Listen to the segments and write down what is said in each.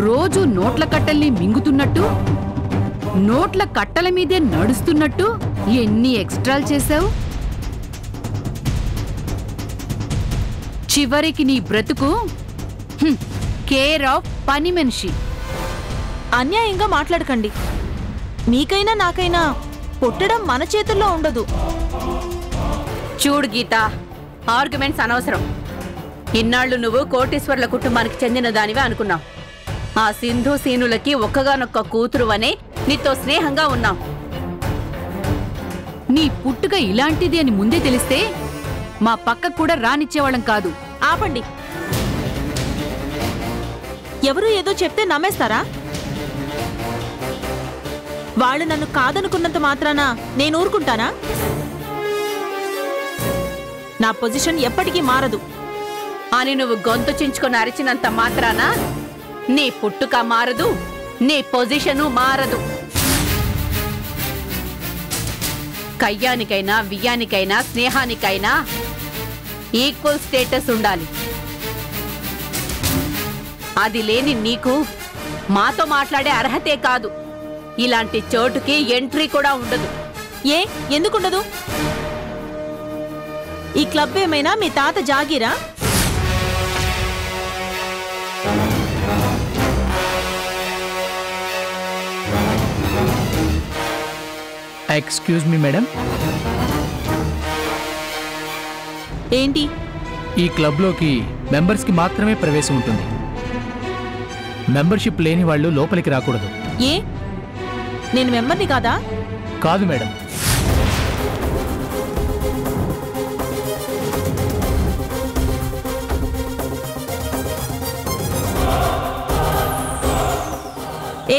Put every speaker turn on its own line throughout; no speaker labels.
రోజు నోట్ల కట్టల్ని మింగుతున్నట్టు, నోట్ల కట్టల మీదే నడుస్తున్నట్టు ఎన్ని ఎక్స్ట్రాలు చేశావు? చివరికి నీ బ్రతుకు కేర్ ఆఫ్ పని మనిషి.
అన్యాయంగా మాట్లాడకండి. మీకైనా నాకైనా పుట్టడం మన చేతుల్లో ఉండదు.
చూడు గీత, ఆర్గ్యుమెంట్స్ అనవసరం. ఇన్నాళ్లు నువ్వు కోటీశ్వర్ల కుటుంబానికి చెందిన దానివే అనుకున్నావు. ఆ సింధు సీనులకి ఒక్కగానొక్క కూతురు అనే నీతో స్నేహంగా ఉన్నాం.
నీ పుట్టుక ఇలాంటిది అని ముందే తెలిస్తే మా పక్క కూడా రానిచ్చేవాళ్ళం కాదు.
ఆపండి. ఎవరు ఏదో చెప్తే నమ్మేస్తారా? వాళ్ళు నన్ను కాదనుకున్నంత మాత్రాన నేను ఊరుకుంటానా? నా పొజిషన్ ఎప్పటికీ మారదు
అని నువ్వు గొంతు చించుకొని అరిచినంత మాత్రాన నీ పుట్టుక మారదు, నీ పొజిషను మారదు. కయ్యానికైనా వియ్యానికైనా స్నేహానికైనా ఈక్వల్ స్టేటస్ ఉండాలి. అది లేని నీకు మాతో మాట్లాడే అర్హతే కాదు, ఇలాంటి చోటుకి ఎంట్రీ కూడా ఉండదు.
ఏ ఎందుకుండదు? ఈ క్లబ్ ఏమైనా మీ తాత జాగీరా?
ఎక్స్క్యూజ్ మీ మేడం,
ఏంటి?
ఈ క్లబ్లోకి మెంబర్స్కి మాత్రమే ప్రవేశం ఉంటుంది. మెంబర్షిప్ లేని వాళ్ళు లోపలికి రాకూడదు.
ఏ నేను మెంబర్ని కాదా?
కాదు మేడం.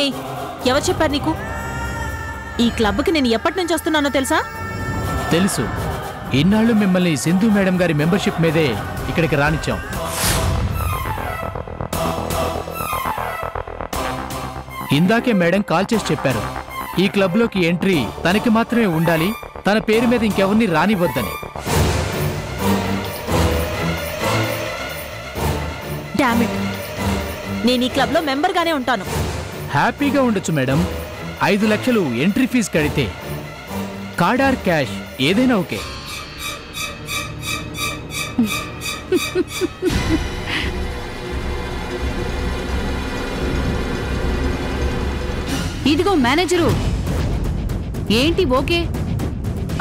ఏయ్, ఎవరు చెప్పారు నీకు? ఈ క్లబ్కి నేను ఎప్పటి నుంచి వస్తున్నానో తెలుసా?
తెలుసు. ఇన్నాళ్ళు మిమ్మల్ని సింధు మేడం గారి మెంబర్షిప్ మీదే ఇక్కడికి రానిచ్చాం. ఇందాకే మేడం కాల్ చేసి చెప్పారు, ఈ క్లబ్లోకి ఎంట్రీ తనకి మాత్రమే ఉండాలి, తన పేరు మీద ఇంకెవరిని రానివ్వద్దని.
డామ్ ఇట్, నేను ఈ క్లబ్లో మెంబర్గానే ఉంటాను.
హ్యాపీగా ఉండొచ్చు మేడం. 5 లక్షలు ఎంట్రీ ఫీజు కడితే కార్డ్ ఆర్ క్యాష్ ఏదైనా ఓకే.
ఇదిగో మేనేజరు, ఏంటి ఓకే?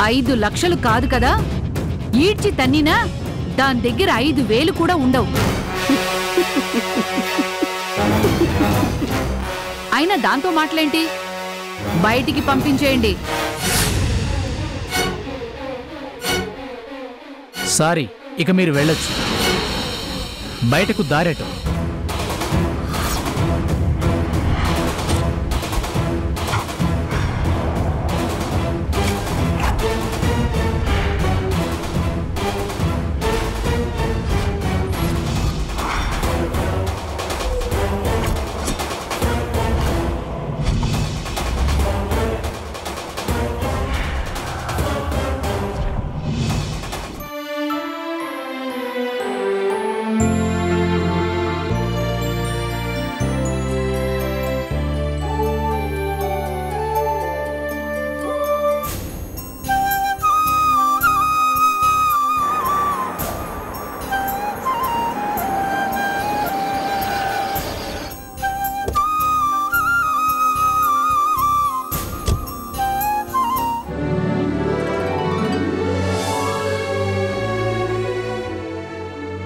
5 లక్షలు కాదు కదా, ఈడ్చి తన్నినా దాని దగ్గర 5,000 కూడా ఉండవు. అయినా దాంతో మాటలేంటి? బయటికి పంపించేయండి.
సారీ, ఇక మీరు వెళ్ళొచ్చు. బయటకు దారేటం.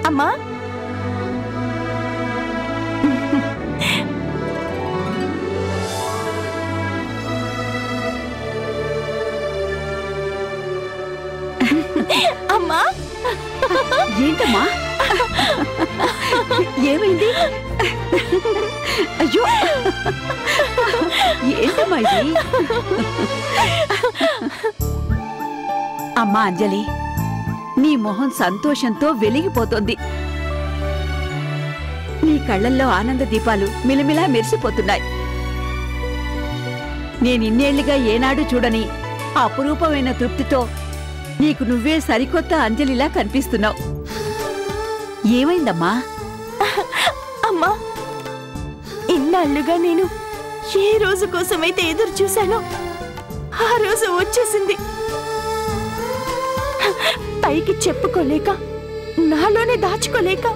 అమ్మా, అమ్మా,
ఏంటమ్మా? ఏమైంది? అయ్యో, ఏంటమ్మా ఇది? అమ్మా అంజలి, నీ మొహం సంతోషంతో వెలిగిపోతోంది. నీ కళ్ళల్లో ఆనంద దీపాలు మిలమిలా మెరిసిపోతున్నాయి. నేనిన్నేళ్లుగా ఏనాడు చూడని అపురూపమైన తృప్తితో నీకు నువ్వే సరికొత్త అంజలిలా కనిపిస్తున్నావు. ఏమైందమ్మా?
అమ్మా,
ఇన్నాళ్ళుగా నేను ఏ రోజు కోసమైతే ఎదురు చూశానో ఆ రోజు వచ్చేసింది. పైకి చెప్పుకోలేక, నాలోనే దాచుకోలేక,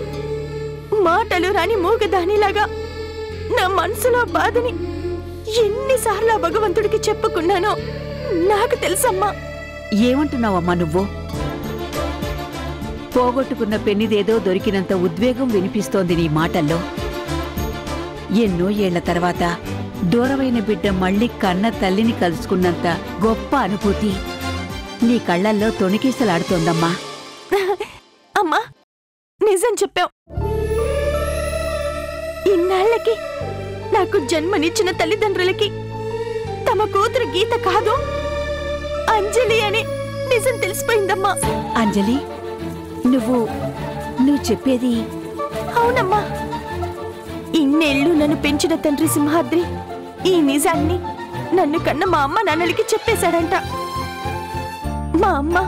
మాటలు రాని మూగదానిలాగా నా మనసులో బాధని ఎన్నిసార్లు ఆ భగవంతుడికి చెప్పుకున్నానో నాకు తెలుసమ్మా.
ఏమంటున్నావమ్మా నువ్వు? పోగొట్టుకున్న పెన్నిదేదో దొరికినంత ఉద్వేగం వినిపిస్తోంది నీ మాటల్లో. ఎన్నో ఏళ్ల తర్వాత దూరమైన బిడ్డ మళ్ళీ కన్న తల్లిని కలుసుకున్నంత గొప్ప అనుభూతి నీ కళ్ళల్లో తొణికేసలాడుతోందమ్మా.
అమ్మా, నిజం చెప్పావు. ఇన్నాళ్ళకి నాకు జన్మనిచ్చిన తల్లిదండ్రులకి తమ కూతురు గీత కాదు, అంజలి అని నిజం తెలిసిపోయిందమ్మా.
అంజలి, నువ్వు చెప్పేది?
అవునమ్మా. ఇన్నేళ్లు నన్ను పెంచిన తండ్రి సింహాద్రి ఈ నిజాన్ని నన్ను కన్న మా అమ్మ నాన్నలకి చెప్పేశాడంట. మా అమ్మ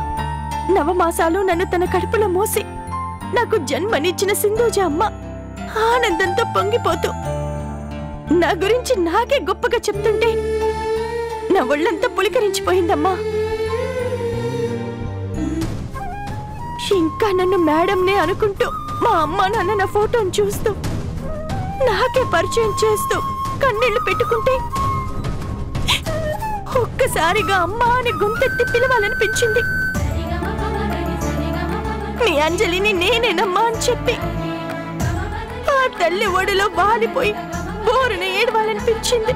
నవమాసాలు నన్ను తన కడుపులో మోసి నాకు జన్మనిచ్చిన సింధూజ అమ్మ ఆనందంతో పొంగిపోతూ నా గురించి నాకే గొప్పగా చెప్తుంటే నా ఒళ్ళంతా పులికరించిపోయిందమ్మా. ఇంకా నన్ను మేడంనే అనుకుంటూ మా అమ్మ నాన్న నా ఫోటోను చూస్తూ నాకే పరిచయం చేస్తూ కన్నీళ్లు పెట్టుకుంటే ఒక్కసారిగా అమ్మా అని గొంతెత్తి పిలవాలనిపించింది. మీ అంజలిని నేనేనమ్మా అని చెప్పి ఆ తల్లి ఒడిలో వాలిపోయి బోరున ఏడవాలనిపించింది.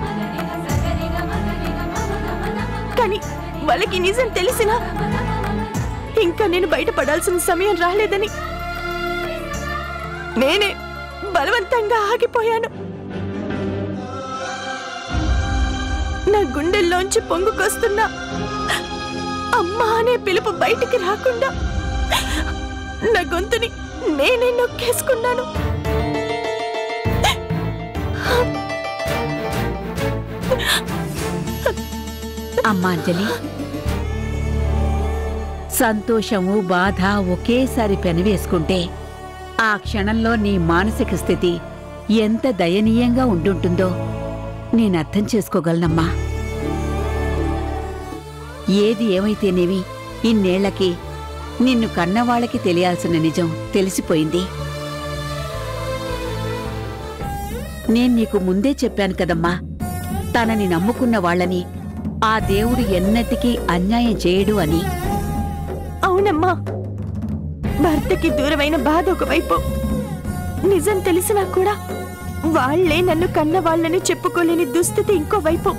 కానీ వాళ్ళకి నిజం తెలిసినా ఇంకా నేను బయటపడాల్సిన సమయం రాలేదని నేనే బలవంతంగా ఆగిపోయాను. నా గుండెల్లోంచి పొంగుకొస్తున్న అమ్మా అనే పిలుపు బయటికి రాకుండా నా గొంతుని నేనే నొక్కేసుకున్నాను.
అమ్మా అంజలి, సంతోషము బాధ ఒకేసారి పెనవేసుకుంటే ఆ క్షణంలో నీ మానసిక స్థితి ఎంత దయనీయంగా ఉండుంటుందో నేనర్థం చేసుకోగలనమ్మా. ఏది ఏమైతేనేమి ఇన్నేళ్లకి నిన్ను కన్నవాళ్ళకి తెలియాల్సిన నిజం తెలిసిపోయింది. నేను నీకు ముందే చెప్పాను కదమ్మా, తనని నమ్ముకున్న వాళ్ళని ఆ దేవుడు ఎన్నటికీ అన్యాయం చేయడు అని.
అవునమ్మా, భర్తకి దూరమైన బాధ ఒకవైపు, నిజం తెలిసినా కూడా వాళ్లే నన్ను కన్న వాళ్ళని చెప్పుకోలేని దుస్థితి ఇంకోవైపు.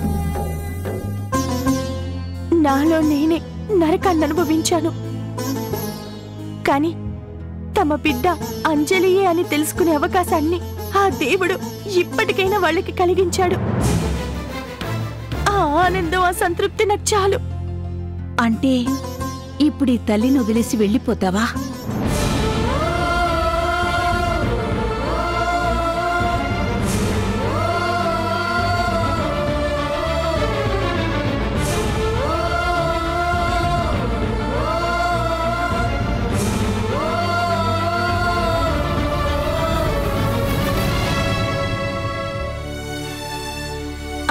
నాలో నేనే నరకాన్ని అనుభవించాను. కాని తమ బిడ్డ అంజలియే అని తెలుసుకునే అవకాశాన్ని ఆ దేవుడు ఇప్పటికైనా వాళ్ళకి కలిగించాడు. ఆ ఆనందం, ఆ సంతృప్తి నాకు చాలు.
అంటే ఇప్పుడు ఈ తల్లిని వదిలేసి వెళ్ళిపోతావా?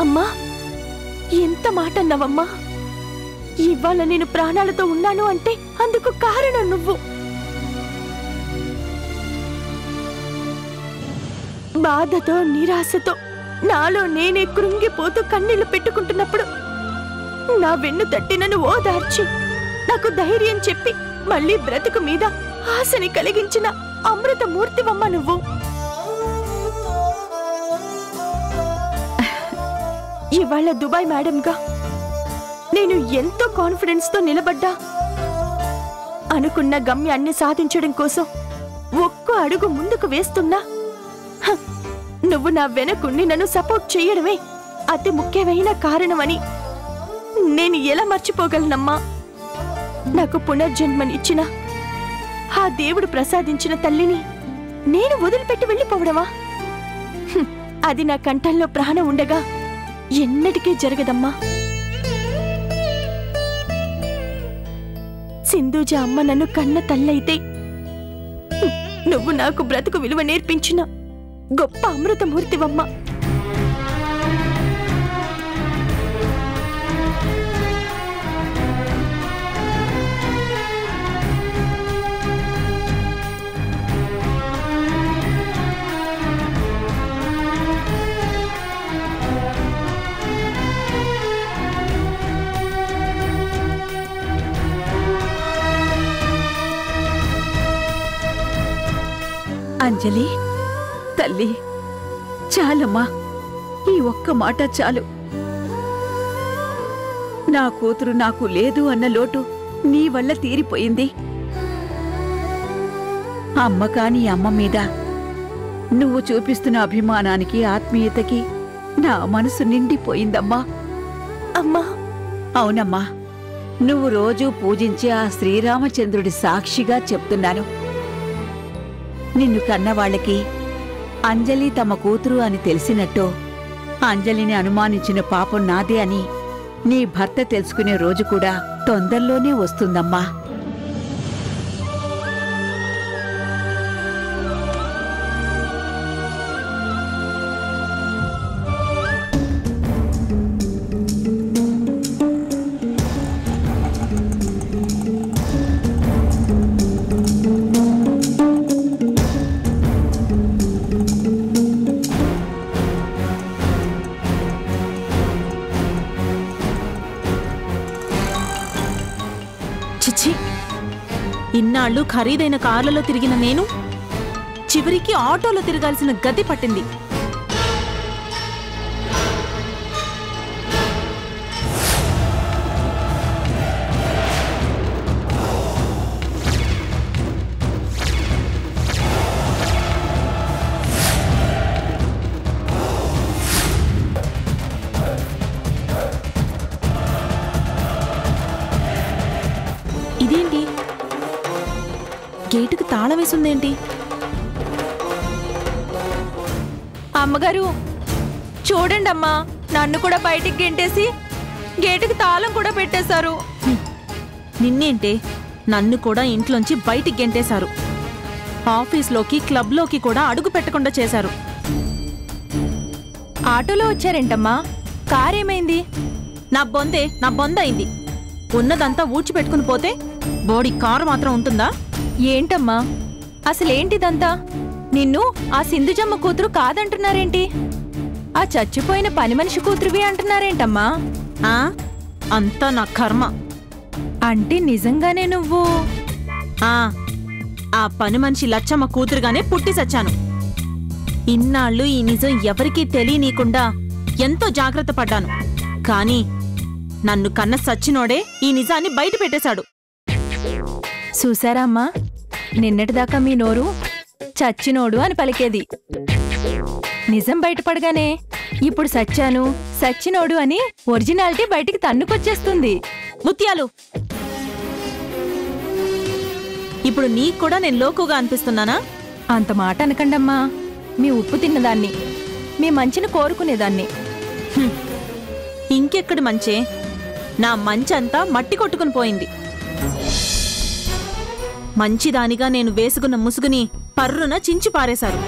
అమ్మా, ఎంత మాట అన్నావమ్మా. ఇవాళ నేను ప్రాణాలతో ఉన్నాను అంటే అందుకు కారణం నువ్వు. బాధతో, నిరాశతో నాలో నేనే కృంగిపోతూ కన్నీళ్లు పెట్టుకుంటున్నప్పుడు నా వెన్ను తట్టి నన్ను ఓదార్చి నాకు ధైర్యం చెప్పి మళ్ళీ బ్రతుకు మీద ఆశని కలిగించిన అమృతమూర్తివమ్మ నువ్వు. ఇవాళ దుబాయ్ మేడంగా నేను ఎంతో కాన్ఫిడెన్స్ తో నిలబడ్డా. అనుకున్న గమ్యాన్ని సాధించడం కోసం ఒక్కో అడుగు ముందుకు వేస్తున్నా నువ్వు నా వెనకుండి నన్ను సపోర్ట్ చేయడమే అతి ముఖ్యమైన కారణమని నేను ఎలా మర్చిపోగలనమ్మా? నాకు పునర్జన్మనిచ్చిన ఆ దేవుడు ప్రసాదించిన తల్లిని నేను వదిలిపెట్టి వెళ్ళిపోవడమా? అది నా కంఠంలో ప్రాణం ఉండగా ఎన్నటికీ జరగదమ్మా. సింధూజ అమ్మ నన్ను కన్న తల్లైతే నువ్వు నాకు బ్రతుకు విలువ నేర్పించిన గొప్ప అమృతమూర్తివమ్మ.
అంజలి తల్లి చాలమ్మా, ఈ ఒక్క మాట చాలు. నా కూతురు నాకు లేదు అన్న లోటు నీ వల్ల తీరిపోయింది. అమ్మ కాని అమ్మ మీద నువ్వు చూపిస్తున్న అభిమానానికి, ఆత్మీయతకి నా మనసు నిండిపోయిందమ్మా.
అమ్మా,
అవునమ్మా, నువ్వు రోజూ పూజించే ఆ శ్రీరామచంద్రుడి సాక్షిగా చెప్తున్నాను. నిన్ను కన్నవాళ్లకి అంజలి తమ కూతురు అని తెలిసినట్టు, అంజలిని అనుమానించిన పాపం నాదే అని నీ భర్త తెలుసుకునే రోజు కూడా తొందరలోనే వస్తుందమ్మా.
చిచ్చి, ఇన్నాళ్ళు ఖరీదైన కార్లలో తిరిగిన నేను చివరికి ఆటోలో తిరగాల్సిన గతి పట్టింది. ఇదేంటి, గేటుకు తాళం వేసుందేంటి?
అమ్మగారు చూడండి అమ్మా, నన్ను కూడా బయటికి గెంటేసి గేటుకి తాళం కూడా పెట్టేశారు.
నిన్నేంటే, నన్ను కూడా ఇంట్లోంచి బయటికి గెంటేశారు. ఆఫీస్లోకి, క్లబ్లోకి కూడా అడుగు పెట్టకుండా చేశారు.
ఆటోలో వచ్చారేంటమ్మా? కారేమైంది?
నా బొందయింది. ఉన్నదంతా ఊడ్చిపెట్టుకుని పోతే బోడి కారు మాత్రం ఉంటుందా?
ఏంటమ్మా అసలేంటిదంతా? నిన్ను ఆ సింధుజమ్మ కూతురు కాదంటున్నారేంటి? ఆ చచ్చిపోయిన పని మనిషి కూతురువి అంటున్నారేంటమ్మా?
ఆ అంతా నా కర్మ.
అంటే నిజంగానే నువ్వు
ఆ పని మనిషి లచ్చమ్మ కూతురుగానే పుట్టి సచ్చాను. ఇన్నాళ్ళు ఈ నిజం ఎవరికీ తెలియనీయకుండా ఎంతో జాగ్రత్త పడ్డాను. కానీ నన్ను కన్న సచ్చినోడే ఈ నిజాన్ని బయట పెట్టేశాడు.
చూసారా అమ్మా, నిన్నటిదాకా మీ నోరు చచ్చినోడు అని పలికేది. నిజం బయటపడగానే ఇప్పుడు సచ్చాను, సచ్చినోడు అని ఒరిజినాలిటీ బయటికి తన్నుకొచ్చేస్తుంది.
ముత్యాలు, ఇప్పుడు నీకు కూడా నేను లోకుగా అనిపిస్తున్నానా?
అంత మాట అనకండమ్మా. మీ ఉప్పు తిన్నదాన్ని, మీ మంచిని కోరుకునేదాన్ని.
ఇంకెక్కడి మంచే, నా మంచంతా మట్టి కొట్టుకుని పోయింది. మంచిదానిగా నేను వేసుకున్న ముసుగుని పర్రున చించి పారేశారు.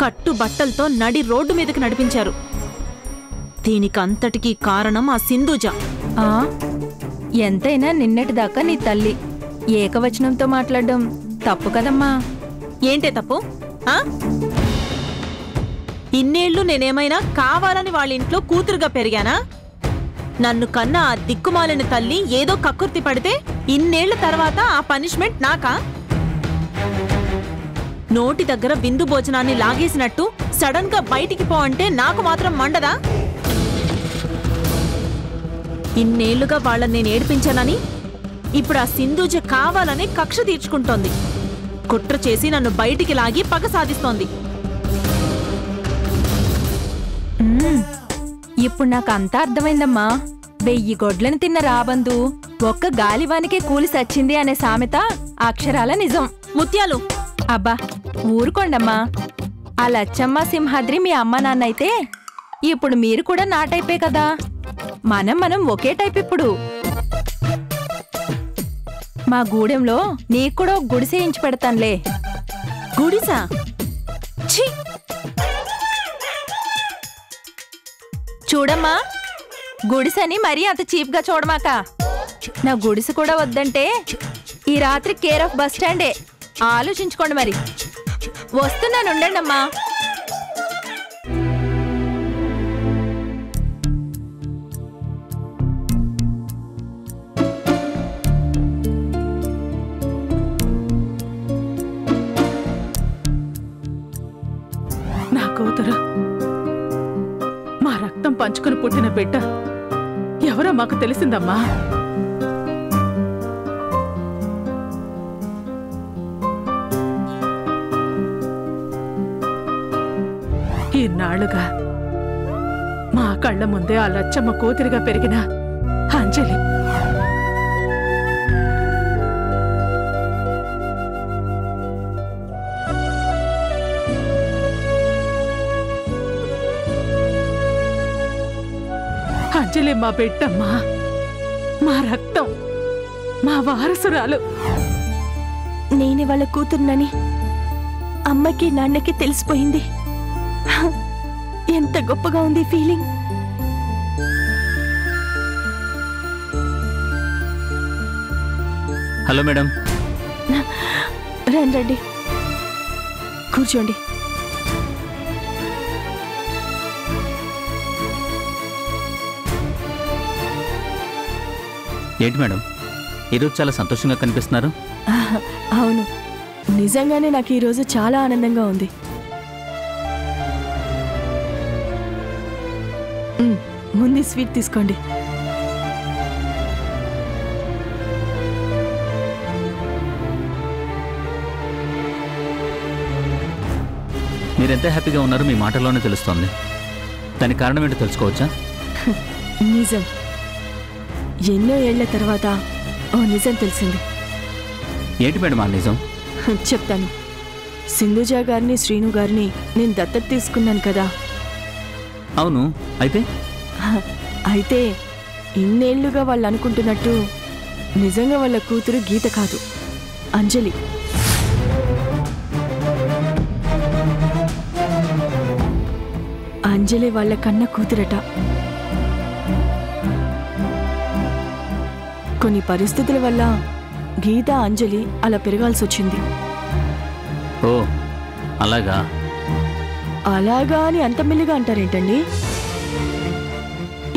కట్టు బట్టలతో నడి రోడ్డు మీదకి నడిపించారు. దీనికంతటికీ కారణం ఆ సింధూజ.
ఎంతైనా నిన్నటిదాకా నీ తల్లి. ఏకవచనంతో మాట్లాడడం తప్పు కదమ్మా.
ఏంటే తప్పు? ఇన్నేళ్లు నేనేమైనా కావాలని వాళ్ళ ఇంట్లో కూతురుగా పెరిగానా? నన్ను కన్నా ఆ దిక్కుమాలిన తల్లి ఏదో కక్కుర్తి పడితే ఇన్నేళ్ల తర్వాత ఆ పనిష్మెంట్ నాకా? నోటి దగ్గర విందు భోజనాన్ని లాగేసినట్టు సడన్ గా బయటికి పో అంటే నాకు మాత్రం మండదా? ఇన్నేళ్లుగా వాళ్ళని నేను ఏడిపించానని ఇప్పుడు ఆ సింధూజ కావాలని కక్ష తీర్చుకుంటోంది. కుట్ర చేసి నన్ను బయటికి లాగి పగ సాధిస్తోంది.
ఇప్పుడు నాకు అంతా అర్థమైందమ్మా. 1000 గొడ్లను తిన్న రాబందు ఒక్క గాలివానికే కూలి సచ్చింది అనే సామెత అక్షరాల నిజం.
ముత్యాలు,
అబ్బా ఊరుకోండమ్మా. ఆ లచ్చమ్మ సింహాద్రి మీ అమ్మ నాన్న అయితే ఇప్పుడు మీరు కూడా నా టైపే కదా. మనం ఒకే టైప్. ఇప్పుడు మా గూడెంలో నీకు కూడా ఒక గుడిసె ఇంచి పెడతానులే.
గుడిసా? ఛీ!
చూడమ్మా, గుడిసెని మరీ అంత చీప్గా చూడమాక. నా గుడిసె కూడా వద్దంటే ఈ రాత్రి కేర్ ఆఫ్ బస్ స్టాండే. ఆలోచించుకోండి మరి. వస్తున్నానుండమ్మా.
పంచుకుని పుట్టిన బిడ్డ ఎవరో మాకు తెలిసిందమ్మా. ఈనాళ్లుగా మా కళ్ళ ముందే ఆ లచ్చమ్మ కూతురిగా పెరిగిన అంజలి అంజలి మా బిడ్డమ్మా, మా రక్తం, మా వారసురాలు.
నేనే వాళ్ళ కూతురునని అమ్మకి నాన్నకి తెలిసిపోయింది. ఎంత గొప్పగా ఉంది ఫీలింగ్.
Hello madam.
రండి, కూర్చోండి.
ఏంటి మేడం, ఈరోజు చాలా సంతోషంగా కనిపిస్తున్నారు?
అవును, నిజంగానే నాకు ఈరోజు చాలా ఆనందంగా ఉంది. ముందు స్వీట్ తీసుకోండి.
మీరెంత హ్యాపీగా ఉన్నారో మీ మాటల్లోనే తెలుస్తోంది. దానికి కారణం ఏంటో తెలుసుకోవచ్చా?
నిజం. ఎన్నో ఏళ్ల తర్వాత ఓ నిజం తెలిసింది.
ఏంటి మేడం ఆ నిజం?
చెప్తాను. సింధుజ గారిని, శ్రీను గారిని నేను దత్తత తీసుకున్నాను కదా.
అవును, అయితే
అయితే ఇన్నేళ్లుగా వాళ్ళు అనుకుంటున్నట్టు నిజంగా వాళ్ళ కూతురు గీత కాదు, అంజలి. అంజలి వాళ్ళ కన్న కూతురట. కొన్ని పరిస్థితుల వల్ల గీత, అంజలి అలా పెరగాల్సి వచ్చింది.
ఓ అలాగా?
అలాగా అని అంత మెల్లిగా అంటారేంటండి?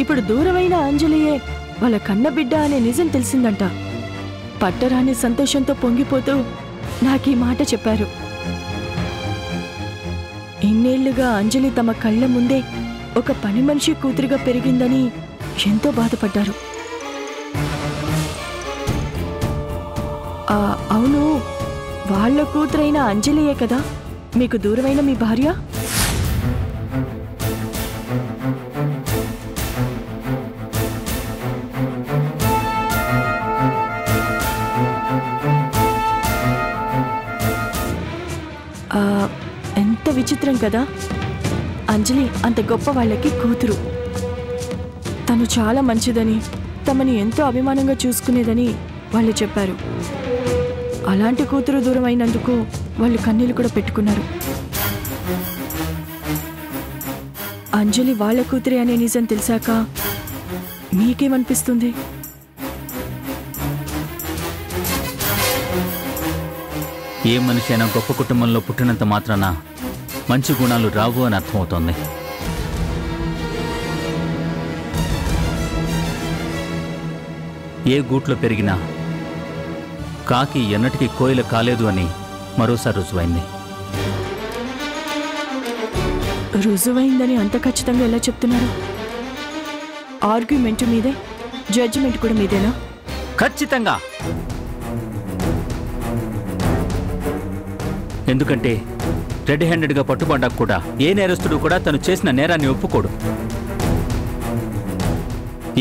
ఇప్పుడు దూరమైన అంజలియే వాళ్ళ కన్నబిడ్డ అనే నిజం తెలిసిందంట. పట్టరాని సంతోషంతో పొంగిపోతూ నాకీ మాట చెప్పారు. ఇన్నేళ్లుగా అంజలి తమ కళ్ళ ముందే ఒక పని మనిషి కూతురిగా పెరిగిందని ఎంతో బాధపడ్డారు. అవును, వాళ్ళ కూతురైన అంజలియే కదా మీకు దూరమైన మీ భార్య? ఎంత విచిత్రం కదా. అంజలి అంత గొప్ప వాళ్ళకి కూతురు. తను చాలా మంచిదని, తమని ఎంతో అభిమానంగా చూసుకునేదని వాళ్ళు చెప్పారు. అలాంటి కూతురు దూరం అయినందుకు వాళ్ళు కన్నీళ్ళు కూడా పెట్టుకున్నారు. అంజలి వాళ్ళ కూతురే అనే నిజం తెలిసాక మీకేమనిపిస్తుంది?
ఏ మనిషి అయినా గొప్ప కుటుంబంలో పుట్టినంత మాత్రాన మంచి గుణాలు రావు అని అర్థమవుతోంది. ఏ గూట్లో పెరిగినా కాకి ఎన్నటికీ కోయిల కాలేదు అని మరోసారి రుజువైంది.
రుజువైందని అంత ఖచ్చితంగా ఎలా చెప్తున్నారు? ఆర్గ్యుమెంట్ మీదే, జడ్జిమెంట్ కూడా మీదేనా?
ఖచ్చితంగా. ఎందుకంటే రెడ్ హ్యాండెడ్గా పట్టుబడ్డా కూడా ఏ నేరస్తుడు కూడా తను చేసిన నేరాన్ని ఒప్పుకోడు.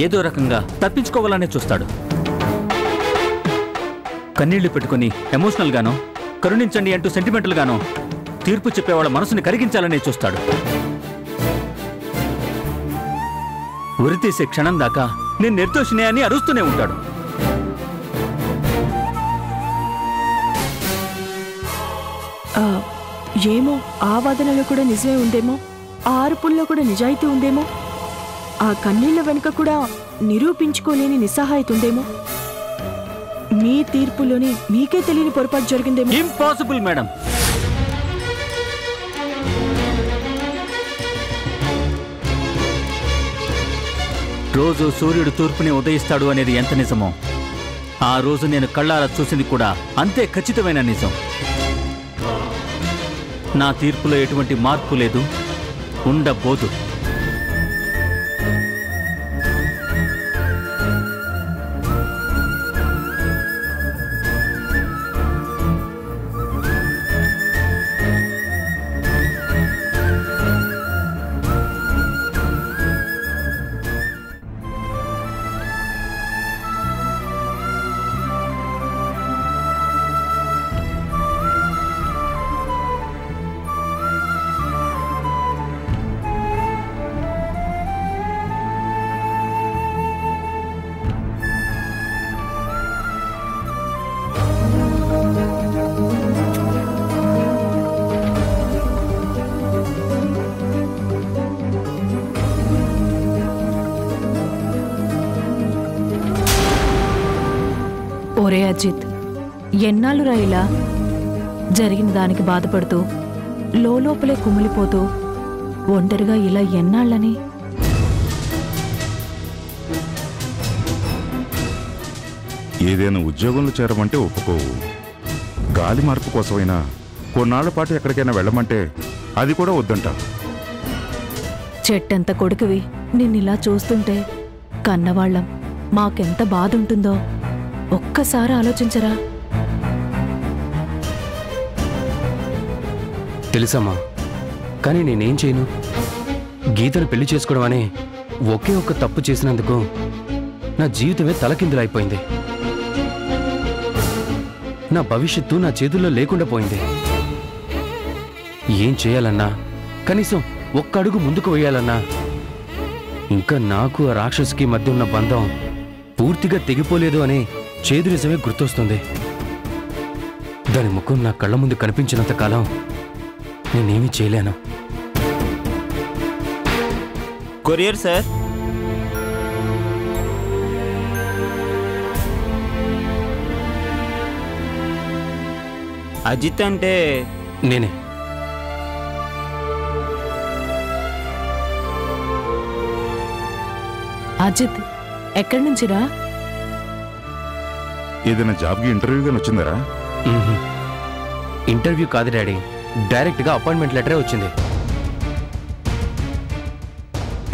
ఏదో రకంగా తప్పించుకోవాలనే చూస్తాడు. కన్నీళ్లు పెట్టుకుని ఎమోషనల్ గానో, కరుణించండి అంటూ సెంటిమెంటల్ గానో తీర్పు చెప్పేవాళ్ళ మనసుని కరిగించాలనే చూస్తాడు. ఉరితీసే క్షణం దాకా నేను నిర్దోషినే అని అరుస్తూనే ఉంటాడు.
ఏమో, ఆ వాదనలో కూడా నిజమే ఉందేమో, ఆ అరుపుల్లో కూడా నిజాయితీ ఉందేమో, ఆ కన్నీళ్ల వెనుక కూడా నిరూపించుకోలేని నిస్సహాయత ఉందేమో. మీ తీర్పులోని మీకే తెలియని పొరపాటు జరిగిందేమో.
Impossible madam. రోజు సూర్యుడు తూర్పుని ఉదయిస్తాడు అనేది ఎంత నిజమో, ఆ రోజు నేను కళ్ళారా చూసింది కూడా అంతే ఖచ్చితమైన నిజం. నా తీర్పులో ఎటువంటి మార్పు లేదు, ఉండబోదు.
ఒరే అజిత్, ఎన్నాళ్ళురా ఇలా జరిగిన దానికి బాధపడుతూ లోపలే కుమిలిపోతూ ఒంటరిగా ఇలా ఎన్నాళ్ళని?
ఏదైనా ఉద్యోగంలో చేరమంటే ఒప్పుకోవు. గాలి మార్పు కోసమైనా కొన్నాళ్ల పాటు ఎక్కడికైనా వెళ్ళమంటే అది కూడా వద్దంట.
చెట్టంత కొడుకువి నిన్నిలా చూస్తుంటే కన్నవాళ్ళం మాకెంత బాధ ఉంటుందో ఒక్కసారి ఆలోచించరా?
తెలుసమ్మా, కానీ నేనేం చేయను? గీతను పెళ్లి చేసుకోవడం అనే ఒకే ఒక్క తప్పు చేసినందుకు నా జీవితమే తలకిందులైపోయింది. నా భవిష్యత్తు నా చేతుల్లో లేకుండా పోయింది. ఏం చేయాలన్నా, కనీసం ఒక్క అడుగు ముందుకు వేయాలన్నా ఇంకా నాకు ఆ రాక్షసుకి మధ్య ఉన్న బంధం పూర్తిగా తెగిపోలేదు అనే చేదు నిజమే గుర్తొస్తుంది. దాని ముఖం నా కళ్ళ ముందు కనిపించినంత కాలం నేనేమీ చేయలేను.
Courier sir. అజిత్ అంటే
నేనే.
అజిత్ ఎక్కడి నుంచిరా?
ఏదైనా జాబ్కి ఇంటర్వ్యూగాని వచ్చిందరా?
ఇంటర్వ్యూ కాదు డాడీ, డైరెక్ట్గా అపాయింట్మెంట్ లెటరే వచ్చింది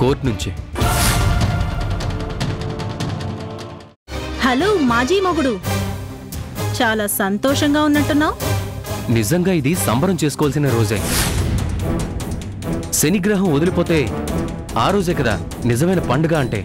కోర్టు నుంచి.
హలో మాజీ మొగుడు, చాలా సంతోషంగా ఉన్నట్టున్నావు.
నిజంగా ఇది సంబరం చేసుకోవాల్సిన రోజే. శనిగ్రహం వదిలిపోతే ఆ రోజే కదా నిజమైన పండుగ అంటే.